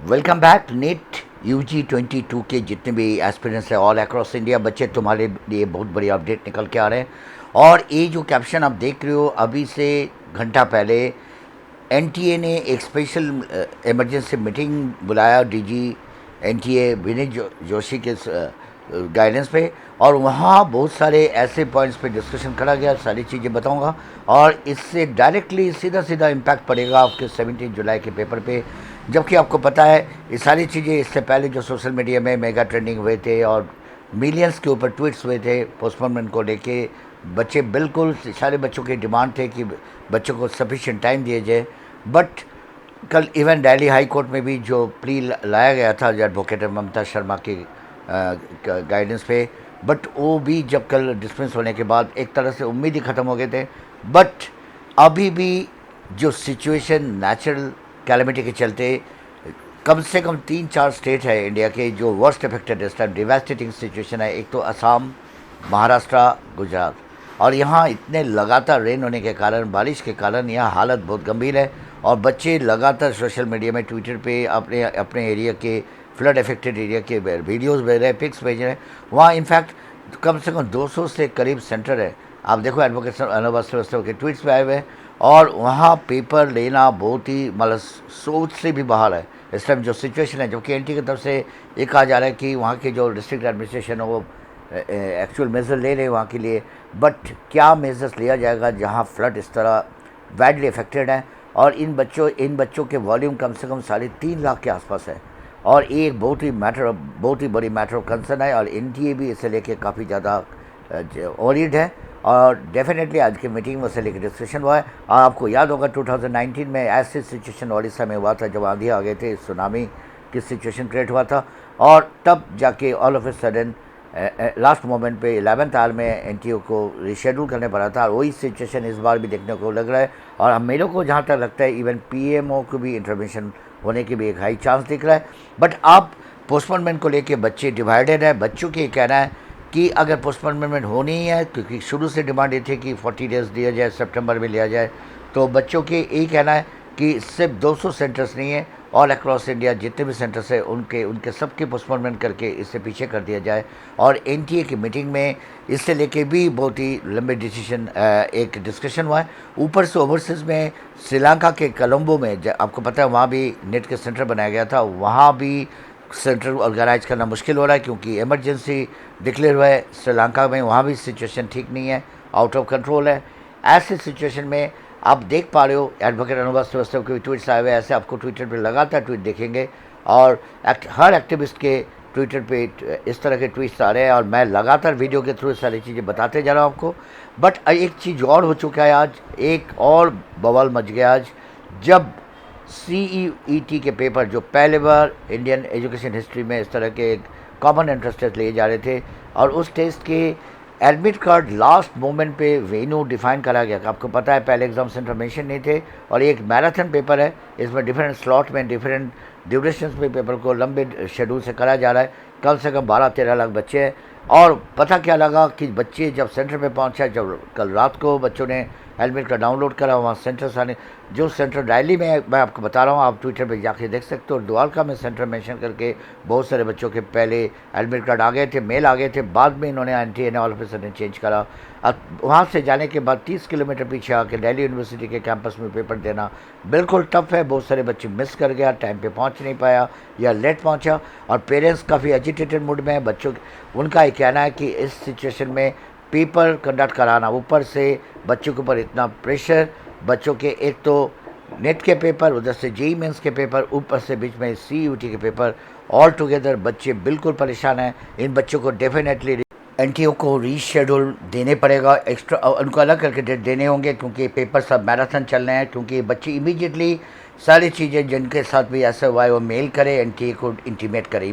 Welcome back. NEET UG 22 के जितने भी एस्पिरेंट्स हैं ऑल अक्रॉस इंडिया बच्चे, तुम्हारे लिए बहुत बड़ी अपडेट निकल के आ रहे हैं। और ये जो कैप्शन आप देख रहे हो, अभी से घंटा पहले एनटीए ने एक स्पेशल इमरजेंसी मीटिंग बुलाया डीजी एनटीए विनीत जोशी के गाइडेंस पे। और वहाँ बहुत सारे ऐसे पॉइंट्स पे डिस्कशन करा गया, सारी चीज़ें बताऊंगा। और इससे डायरेक्टली सीधा सीधा इम्पैक्ट पड़ेगा आपके 17 जुलाई के पेपर पे। जबकि आपको पता है ये सारी चीज़ें इससे पहले जो सोशल मीडिया में मेगा ट्रेंडिंग हुए थे और मिलियंस के ऊपर ट्वीट्स हुए थे पोस्टपोनमेंट को लेके, बच्चे बिल्कुल सारे बच्चों की डिमांड थे कि बच्चों को सफिशिएंट टाइम दिया जाए। बट कल इवन दिल्ली हाई कोर्ट में भी जो प्ली लाया गया था एडवोकेट ममता शर्मा की गाइडेंस पे, बट वो भी जब कल डिस्मिस होने के बाद एक तरह से उम्मीद ही ख़त्म हो गए थे। बट अभी भी जो सिचुएशन नेचुरल कैलेमिटी के चलते कम से कम 3-4 स्टेट है इंडिया के जो वर्स्ट अफेक्टेड इस टाइम, डिवास्टेटिंग सिचुएशन है। एक तो असम, महाराष्ट्र, गुजरात। और यहाँ इतने लगातार रेन होने के कारण, बारिश के कारण यहाँ हालत बहुत गंभीर है। और बच्चे लगातार सोशल मीडिया में, ट्विटर पे अपने अपने एरिया के फ्लड अफेक्टेड एरिया के वीडियोस भेज रहे हैं, पिक्स भेज रहे हैं। वहाँ इनफैक्ट कम से कम 200 से करीब सेंटर है। आप देखो एडवोकेट अनुभव श्रीवास्तव के ट्वीट्स पे आए हुए हैं। और वहाँ पेपर लेना बहुत ही मतलब सोच से भी बाहर है इस टाइम जो सिचुएशन है। जबकि एनटी की तरफ से ये कहा जा रहा है कि वहाँ के जो डिस्ट्रिक्ट एडमिनिस्ट्रेशन है वो एक्चुअल मेजर ले रहे हैं वहाँ के लिए। बट क्या मेजर्स लिया जाएगा जहाँ फ्लड इस तरह बैडली अफेक्टेड है। और इन बच्चों के वॉल्यूम कम से कम 3.5 लाख के आसपास है। और ये एक बहुत ही बड़ी मैटर ऑफ कंसर्न है। और एनटीए भी इसे लेके काफ़ी ज़्यादा वरीड है। और डेफिनेटली आज की मीटिंग में उसे लेकर डिस्कशन हुआ है। और आपको याद होगा 2019 में ऐसे सिचुएशन ओडिशा में हुआ था जब आंधी आ गए थे, सुनामी की सिचुएशन क्रिएट हुआ था। और तब जाके all of a sudden last moment पे 11th आवर में एनटीओ को रिशेड्यूल करने पड़ा था। और वही सिचुएशन इस बार भी देखने को लग रहा है। और हम मेरे को जहाँ तक लगता है इवन पीएमओ को भी इंटरवेंशन होने की भी एक हाई चांस दिख रहा है। बट अब पोस्टपोनमेंट को लेके बच्चे डिवाइडेड है। बच्चों की कहना है कि अगर पोस्टपोनमेंट होनी ही है, क्योंकि शुरू से डिमांड ये थी कि 40 डेज दिया जाए, सितंबर में लिया जाए, तो बच्चों के यही कहना है कि सिर्फ 200 सेंटर्स नहीं है, ऑल अक्रॉस इंडिया जितने भी सेंटर्स हैं उनके सबके पोस्टपोनमेंट करके इससे पीछे कर दिया जाए। और एनटीए की मीटिंग में इससे लेके भी बहुत ही लंबे डिसीजन एक डिस्कशन हुआ है। ऊपर से ओवरसीज़ में श्रीलंका के कोलंबो में आपको पता है वहाँ भी नेट के सेंटर बनाया गया था, वहाँ भी सेंटर ऑर्गेनाइज करना मुश्किल हो रहा है क्योंकि इमरजेंसी डिक्लेयर हुआ है श्रीलंका में। वहाँ भी सिचुएशन ठीक नहीं है, आउट ऑफ कंट्रोल है। ऐसे सिचुएशन में आप देख पा रहे हो एडवोकेट अनुभव श्रीवास्तव के ट्वीट्स आए हुए, ऐसे आपको ट्विटर पे लगातार ट्वीट देखेंगे। और हर एक्टिविस्ट के ट्विटर पे इस तरह के ट्वीट्स आ रहे हैं। और मैं लगातार वीडियो के थ्रू सारी चीज़ें बताते जा रहा हूँ आपको। बट एक चीज़ और हो चुका है आज, एक और बवाल मच गया आज जब CET के पेपर जो पहले बार इंडियन एजुकेशन हिस्ट्री में इस तरह के एक कॉमन एंट्रेंस टेस्ट लिए जा रहे थे। और उस टेस्ट के एडमिट कार्ड लास्ट मोमेंट पे वेन्यू डिफाइन करा गया। आपको पता है पहले एग्जाम सेंटर मेंशन नहीं थे। और एक मैराथन पेपर है, इसमें डिफरेंट स्लॉट में डिफरेंट ड्यूरेशन पे पेपर को लंबे शेड्यूल से करा जा रहा है। कम से कम 12-13 लाख बच्चे हैं। और पता क्या लगा कि बच्चे जब सेंटर पे पहुंचा, जब कल रात को बच्चों ने एडमिट कार्ड डाउनलोड करा, वहाँ सेंटर्स आने, जो सेंटर दिल्ली में मैं आपको बता रहा हूँ, आप ट्विटर पे जाके देख सकते हो। और द्वारका में सेंटर मेंशन करके बहुत सारे बच्चों के पहले एडमिट कार्ड आ गए थे, मेल आ गए थे। बाद में इन्होंने एनटीए ने all of a sudden change करा। अब वहाँ से जाने के बाद 30 किलोमीटर पीछे आके दिल्ली यूनिवर्सिटी के कैंपस में पेपर देना बिल्कुल टफ है। बहुत सारे बच्चे मिस कर गया, टाइम पे पहुँच नहीं पाया या लेट पहुँचा। और पेरेंट्स काफ़ी एजिटेटेड मूड में है। बच्चों उनका ये कहना है कि इस सिचुएशन में पेपर कंडक्ट कराना, ऊपर से बच्चों के ऊपर इतना प्रेशर, बच्चों के एक तो नेट के पेपर, उधर से जेईई मेंस के पेपर, ऊपर से बीच में CUT के पेपर, ऑल टुगेदर बच्चे बिल्कुल परेशान हैं। इन बच्चों को डेफिनेटली एनटीओ को रीशेड्यूल देने पड़ेगा, एक्स्ट्रा उनको अलग करके डेट देने होंगे क्योंकि पेपर सब मैराथन चल रहे हैं। क्योंकि बच्चे इमीडिएटली सारी चीज़ें जिनके साथ भी ऐसा हुआ है वो मेल करें, एनटीए को इंटीमेट करें।